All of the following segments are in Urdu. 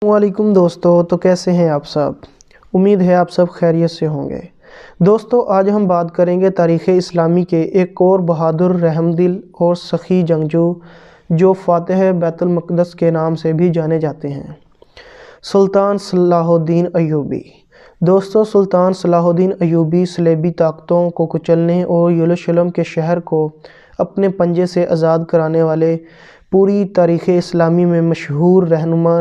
السلام علیکم دوستو، تو کیسے ہیں آپ سب؟ امید ہے آپ سب خیریت سے ہوں گے۔ دوستو، آج ہم بات کریں گے تاریخ اسلامی کے ایک اور بہادر، رحم دل اور سخی جنگجو جو فاتح بیت المقدس کے نام سے بھی جانے جاتے ہیں، سلطان صلاح الدین ایوبی۔ دوستو، سلطان صلاح الدین ایوبی صلیبی طاقتوں کو کچلنے اور یروشلم کے شہر کو اپنے پنجے سے آزاد کرانے والے پوری تاریخ اسلامی میں مشہور رہنما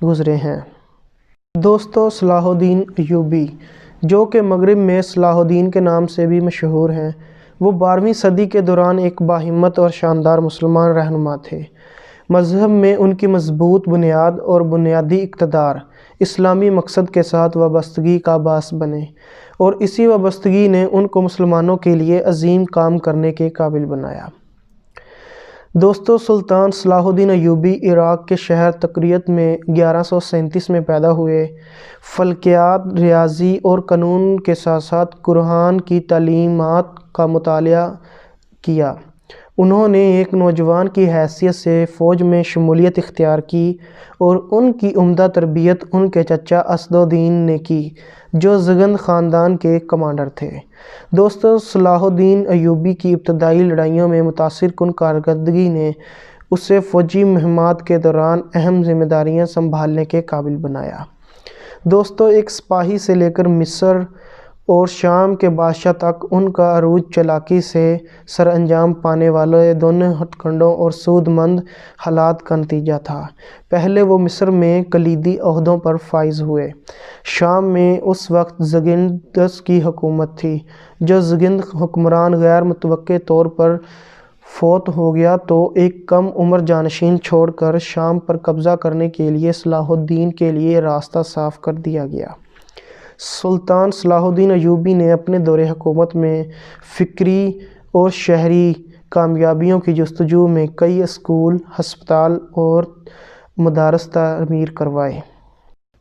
گزرے ہیں۔ دوستو، صلاح الدین ایوبی جو کہ مغرب میں صلاح الدین کے نام سے بھی مشہور ہیں، وہ 12ویں صدی کے دوران ایک باہمت اور شاندار مسلمان رہنما تھے۔ مذہب میں ان کی مضبوط بنیاد اور بنیادی اقتدار اسلامی مقصد کے ساتھ وابستگی کا باعث بنے، اور اسی وابستگی نے ان کو مسلمانوں کے لیے عظیم کام کرنے کے قابل بنایا۔ دوستو، سلطان صلاح الدین ایوبی عراق کے شہر تقریت میں 1137 میں پیدا ہوئے۔ فلکیات، ریاضی اور قانون کے ساتھ ساتھ قرآن کی تعلیمات کا مطالعہ کیا۔ انہوں نے ایک نوجوان کی حیثیت سے فوج میں شمولیت اختیار کی، اور ان کی عمدہ تربیت ان کے چچا اسد الدین نے کی، جو زگند خاندان کے کمانڈر تھے۔ دوستو، صلاح الدین ایوبی کی ابتدائی لڑائیوں میں متاثر کن کارکردگی نے اسے فوجی مہمات کے دوران اہم ذمہ داریاں سنبھالنے کے قابل بنایا۔ دوستو، ایک سپاہی سے لے کر مصر اور شام کے بادشاہ تک ان کا عروج چالاکی سے سر انجام پانے والے دونوں ہتھ کنڈوں اور سود مند حالات کا نتیجہ تھا۔ پہلے وہ مصر میں کلیدی عہدوں پر فائز ہوئے۔ شام میں اس وقت زگنتس کی حکومت تھی۔ جب زگند حکمران غیر متوقع طور پر فوت ہو گیا تو ایک کم عمر جانشین چھوڑ کر شام پر قبضہ کرنے کے لیے صلاح الدین کے لیے راستہ صاف کر دیا گیا۔ سلطان صلاح الدین ایوبی نے اپنے دور حکومت میں فکری اور شہری کامیابیوں کی جستجو میں کئی اسکول، ہسپتال اور مدارس تعمیر کروائے۔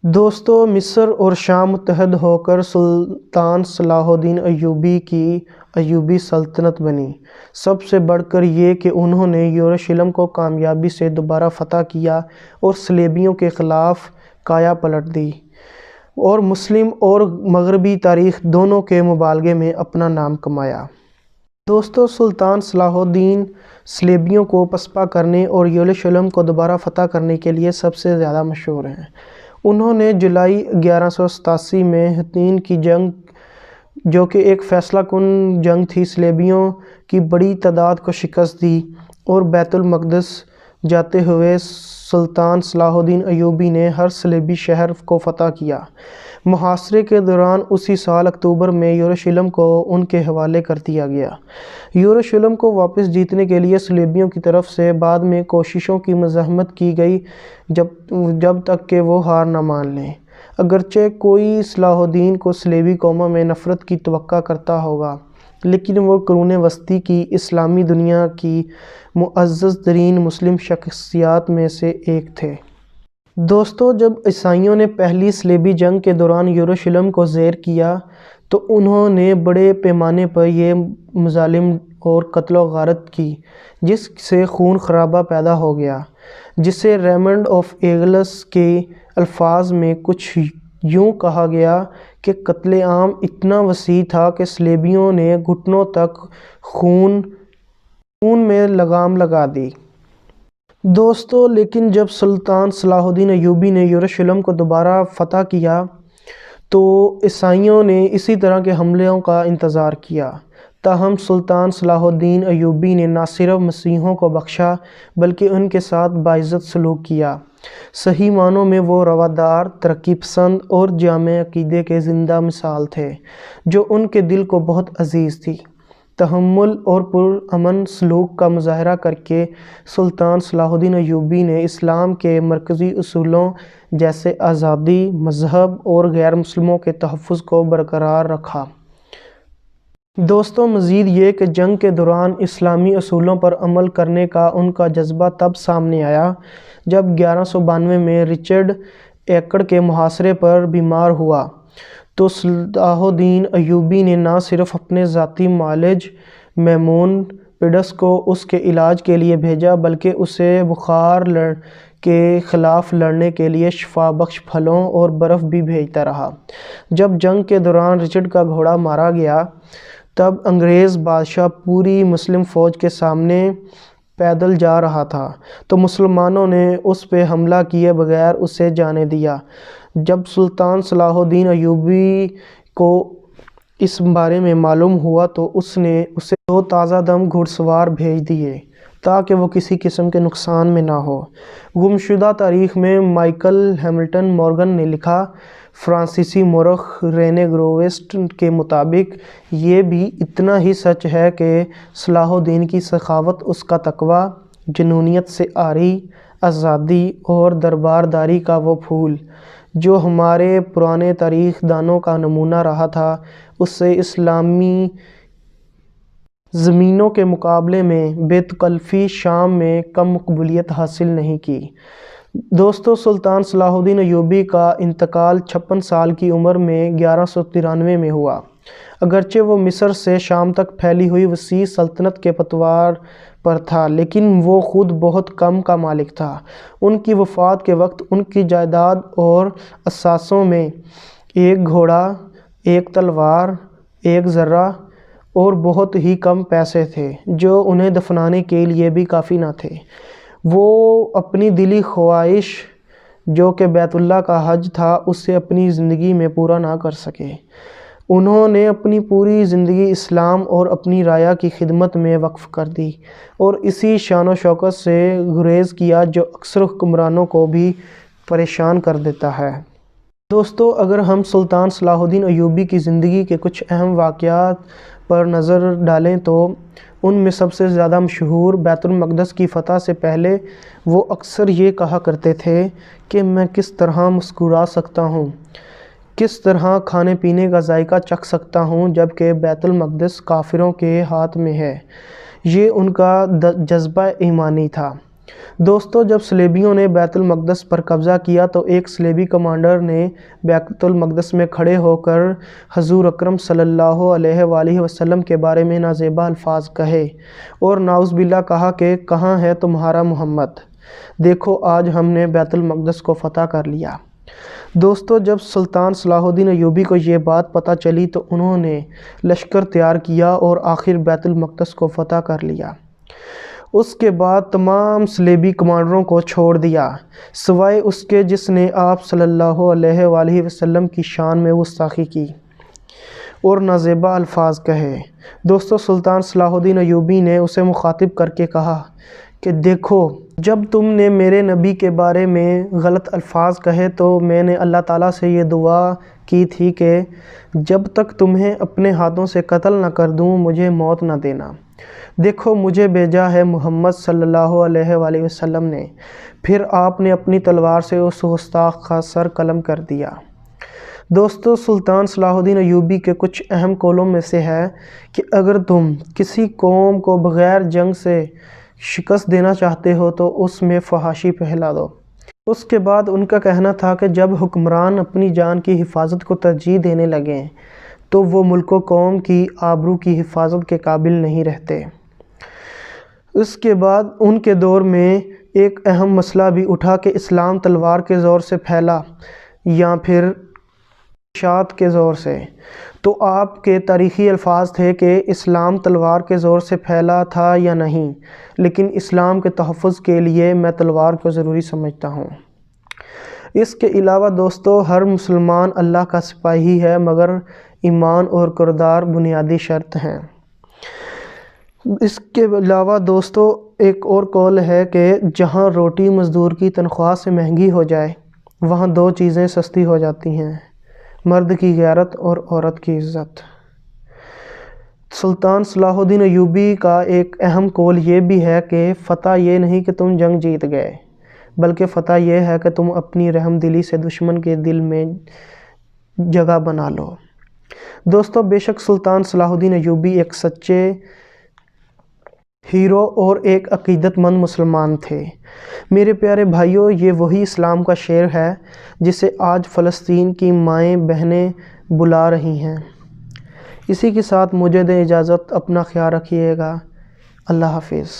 دوستو، مصر اور شام متحد ہو کر سلطان صلاح الدین ایوبی کی ایوبی سلطنت بنی۔ سب سے بڑھ کر یہ کہ انہوں نے یروشلم کو کامیابی سے دوبارہ فتح کیا اور صلیبیوں کے خلاف کایا پلٹ دی، اور مسلم اور مغربی تاریخ دونوں کے مبالغے میں اپنا نام کمایا۔ دوستو، سلطان صلاح الدین صلیبیوں کو پسپا کرنے اور یروشلم کو دوبارہ فتح کرنے کے لیے سب سے زیادہ مشہور ہیں۔ انہوں نے جولائی 1187 میں حطین کی جنگ، جو کہ ایک فیصلہ کن جنگ تھی، صلیبیوں کی بڑی تعداد کو شکست دی، اور بیت المقدس جاتے ہوئے سلطان صلاح الدین ایوبی نے ہر صلیبی شہر کو فتح کیا۔ محاصرے کے دوران اسی سال اکتوبر میں یروشلم کو ان کے حوالے کر دیا گیا۔ یروشلم کو واپس جیتنے کے لیے صلیبیوں کی طرف سے بعد میں کوششوں کی مزاحمت کی گئی، جب تک کہ وہ ہار نہ مان لیں۔ اگرچہ کوئی صلاح الدین کو صلیبی قوموں میں نفرت کی توقع کرتا ہوگا، لیکن وہ قرون وسطی کی اسلامی دنیا کی معزز ترین مسلم شخصیات میں سے ایک تھے۔ دوستو، جب عیسائیوں نے پہلی صلیبی جنگ کے دوران یروشلم کو زیر کیا تو انہوں نے بڑے پیمانے پر یہ مظالم اور قتل و غارت کی، جس سے خون خرابہ پیدا ہو گیا، جسے ریمنڈ آف ایگلس کے الفاظ میں کچھ یوں کہا گیا کہ قتل عام اتنا وسیع تھا کہ صلیبیوں نے گھٹنوں تک خون میں لگام لگا دی۔ دوستو، لیکن جب سلطان صلاح الدین ایوبی نے یروشلم کو دوبارہ فتح کیا تو عیسائیوں نے اسی طرح کے حملوں کا انتظار کیا۔ تاہم سلطان صلاح الدین ایوبی نے نہ صرف مسیحیوں کو بخشا بلکہ ان کے ساتھ باعزت سلوک کیا۔ صحیح معنوں میں وہ روادار، ترقی پسند اور جامع عقیدے کے زندہ مثال تھے، جو ان کے دل کو بہت عزیز تھی۔ تحمل اور پرامن سلوک کا مظاہرہ کر کے سلطان صلاح الدین ایوبی نے اسلام کے مرکزی اصولوں جیسے آزادی، مذہب اور غیر مسلموں کے تحفظ کو برقرار رکھا۔ دوستو، مزید یہ کہ جنگ کے دوران اسلامی اصولوں پر عمل کرنے کا ان کا جذبہ تب سامنے آیا جب 1192 میں رچرڈ ایکڑ کے محاصرے پر بیمار ہوا تو صلاح الدین ایوبی نے نہ صرف اپنے ذاتی معالج میمون پیڈس کو اس کے علاج کے لیے بھیجا بلکہ اسے بخار کے خلاف لڑنے کے لیے شفا بخش پھلوں اور برف بھی بھیجتا رہا۔ جب جنگ کے دوران رچرڈ کا گھوڑا مارا گیا تب انگریز بادشاہ پوری مسلم فوج کے سامنے پیدل جا رہا تھا تو مسلمانوں نے اس پہ حملہ کیے بغیر اسے جانے دیا۔ جب سلطان صلاح الدین ایوبی کو اس بارے میں معلوم ہوا تو اس نے اسے 2 تازہ دم گھڑ سوار بھیج دیے تاکہ وہ کسی قسم کے نقصان میں نہ ہو۔ گمشدہ تاریخ میں مائیکل ہیملٹن مورگن نے لکھا، فرانسیسی مورخ رینے گرویسٹ کے مطابق یہ بھی اتنا ہی سچ ہے کہ صلاح الدین کی سخاوت، اس کا تقویٰ، جنونیت سے عاری آزادی اور دربارداری کا وہ پھول جو ہمارے پرانے تاریخ دانوں کا نمونہ رہا تھا، اس سے اسلامی زمینوں کے مقابلے میں بے تکلفی شام میں کم مقبولیت حاصل نہیں کی۔ دوستو، سلطان صلاح الدین ایوبی کا انتقال 56 سال کی عمر میں 1193 میں ہوا۔ اگرچہ وہ مصر سے شام تک پھیلی ہوئی وسیع سلطنت کے پتوار پر تھا، لیکن وہ خود بہت کم کا مالک تھا۔ ان کی وفات کے وقت ان کی جائیداد اور اثاثوں میں 1 گھوڑا، 1 تلوار، 1 ذرہ اور بہت ہی کم پیسے تھے جو انہیں دفنانے کے لیے بھی کافی نہ تھے۔ وہ اپنی دلی خواہش جو کہ بیت اللہ کا حج تھا اسے اپنی زندگی میں پورا نہ کر سکے۔ انہوں نے اپنی پوری زندگی اسلام اور اپنی رعایا کی خدمت میں وقف کر دی اور اسی شان و شوکت سے گریز کیا جو اکثر حکمرانوں کو بھی پریشان کر دیتا ہے۔ دوستو، اگر ہم سلطان صلاح الدین ایوبی کی زندگی کے کچھ اہم واقعات پر نظر ڈالیں تو ان میں سب سے زیادہ مشہور بیت المقدس کی فتح سے پہلے وہ اکثر یہ کہا کرتے تھے کہ میں کس طرح مسکرا سکتا ہوں، کس طرح کھانے پینے کا ذائقہ چکھ سکتا ہوں جبکہ بیت المقدس کافروں کے ہاتھ میں ہے۔ یہ ان کا جذبہ ایمانی تھا۔ دوستو، جب صلیبیوں نے بیت المقدس پر قبضہ کیا تو ایک صلیبی کمانڈر نے بیت المقدس میں کھڑے ہو کر حضور اکرم صلی اللہ علیہ وآلہ وسلم کے بارے میں نازیبا الفاظ کہے اور نعوذ باللہ کہا کہ کہاں ہے تمہارا محمد، دیکھو آج ہم نے بیت المقدس کو فتح کر لیا۔ دوستو، جب سلطان صلاح الدین ایوبی کو یہ بات پتہ چلی تو انہوں نے لشکر تیار کیا اور آخر بیت المقدس کو فتح کر لیا۔ اس کے بعد تمام صلیبی کمانڈروں کو چھوڑ دیا سوائے اس کے جس نے آپ صلی اللہ علیہ وآلہ وسلم کی شان میں گستاخی کی اور نازیبا الفاظ کہے۔ دوستو، سلطان صلاح الدین ایوبی نے اسے مخاطب کر کے کہا کہ دیکھو، جب تم نے میرے نبی کے بارے میں غلط الفاظ کہے تو میں نے اللہ تعالیٰ سے یہ دعا کی تھی کہ جب تک تمہیں اپنے ہاتھوں سے قتل نہ کر دوں مجھے موت نہ دینا۔ دیکھو، مجھے بھیجا ہے محمد صلی اللہ علیہ وآلہ وسلم نے۔ پھر آپ نے اپنی تلوار سے اس گستاخ کا سر قلم کر دیا۔ دوستو، سلطان صلاح الدین ایوبی کے کچھ اہم قولوں میں سے ہے کہ اگر تم کسی قوم کو بغیر جنگ سے شکست دینا چاہتے ہو تو اس میں فحاشی پھیلا دو۔ اس کے بعد ان کا کہنا تھا کہ جب حکمران اپنی جان کی حفاظت کو ترجیح دینے لگیں تو وہ ملک و قوم کی آبرو کی حفاظت کے قابل نہیں رہتے۔ اس کے بعد ان کے دور میں ایک اہم مسئلہ بھی اٹھا کہ اسلام تلوار کے زور سے پھیلا یا پھر اشاعت کے زور سے۔ تو آپ کے تاریخی الفاظ تھے کہ اسلام تلوار کے زور سے پھیلا تھا یا نہیں، لیکن اسلام کے تحفظ کے لیے میں تلوار کو ضروری سمجھتا ہوں۔ اس کے علاوہ دوستو، ہر مسلمان اللہ کا سپاہی ہے مگر ایمان اور کردار بنیادی شرط ہیں۔ اس کے علاوہ دوستو، ایک اور قول ہے کہ جہاں روٹی مزدور کی تنخواہ سے مہنگی ہو جائے وہاں 2 چیزیں سستی ہو جاتی ہیں، مرد کی غیرت اور عورت کی عزت۔ سلطان صلاح الدین ایوبی کا ایک اہم قول یہ بھی ہے کہ فتح یہ نہیں کہ تم جنگ جیت گئے، بلکہ فتح یہ ہے کہ تم اپنی رحم دلی سے دشمن کے دل میں جگہ بنا لو۔ دوستو، بے شک سلطان صلاح الدین ایوبی ایک سچے ہیرو اور ایک عقیدت مند مسلمان تھے۔ میرے پیارے بھائیوں، یہ وہی اسلام کا شعر ہے جسے آج فلسطین کی مائیں بہنیں بلا رہی ہیں۔ اسی کے ساتھ مجھے دیں اجازت، اپنا خیال رکھیے گا۔ اللہ حافظ۔